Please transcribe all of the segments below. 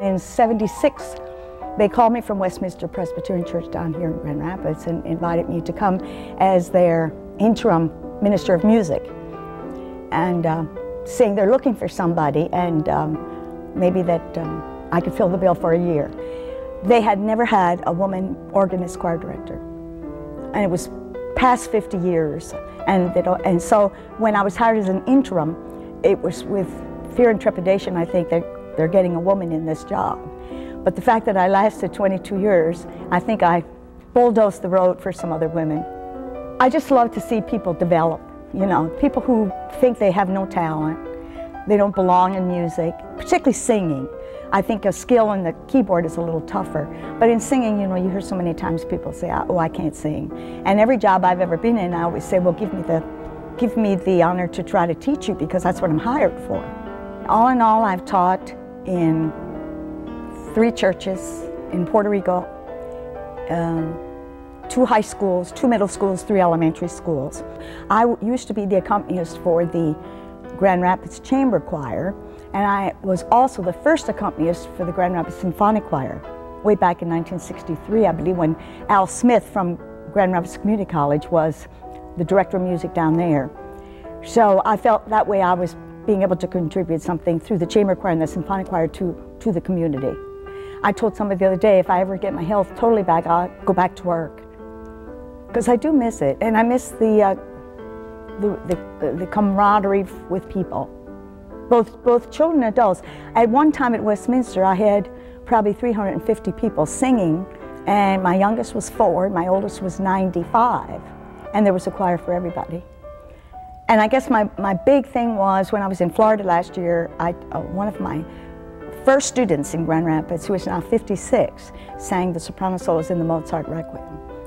in '76, they called me from Westminster Presbyterian Church down here in Grand Rapids and invited me to come as their interim minister of music, and saying they're looking for somebody, and maybe that I could fill the bill for a year. They had never had a woman organist choir director, and it was past 50 years. And so when I was hired as an interim, it was with fear and trepidation, I think, that they're getting a woman in this job. But the fact that I lasted 22 years, I think I bulldozed the road for some other women. I just love to see people develop, you know, people who think they have no talent, they don't belong in music, particularly singing. I think a skill on the keyboard is a little tougher. But in singing, you know, you hear so many times people say, oh, I can't sing. And every job I've ever been in, I always say, well, give me the honor to try to teach you, because that's what I'm hired for. All in all, I've taught in 3 churches in Puerto Rico, 2 high schools, 2 middle schools, 3 elementary schools. I used to be the accompanist for the Grand Rapids Chamber Choir, and I was also the first accompanist for the Grand Rapids Symphonic Choir, way back in 1963, I believe, when Al Smith from Grand Rapids Community College was the director of music down there. So I felt that way I was being able to contribute something through the chamber choir and the symphonic choir to the community. I told somebody the other day, if I ever get my health totally back, I'll go back to work. Because I do miss it, and I miss the camaraderie with people, both children and adults. At one time at Westminster, I had probably 350 people singing, and my youngest was 4, my oldest was 95, and there was a choir for everybody. And I guess my big thing was, when I was in Florida last year, one of my first students in Grand Rapids, who is now 56, sang the soprano solos in the Mozart Requiem,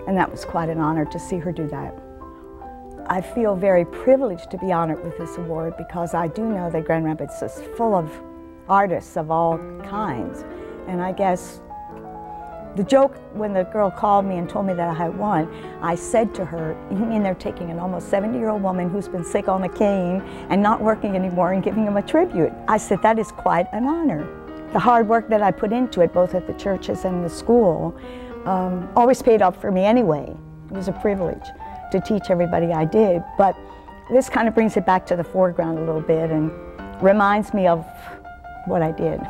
and that was quite an honor to see her do that. I feel very privileged to be honored with this award, because I do know that Grand Rapids is full of artists of all kinds. And I guess the joke, when the girl called me and told me that I had won, I said to her, you mean they're taking an almost 70-year-old woman who's been sick on a cane and not working anymore and giving him a tribute? I said, that is quite an honor. The hard work that I put into it, both at the churches and the school, always paid off for me anyway. It was a privilege to teach everybody I did, but this kind of brings it back to the foreground a little bit and reminds me of what I did.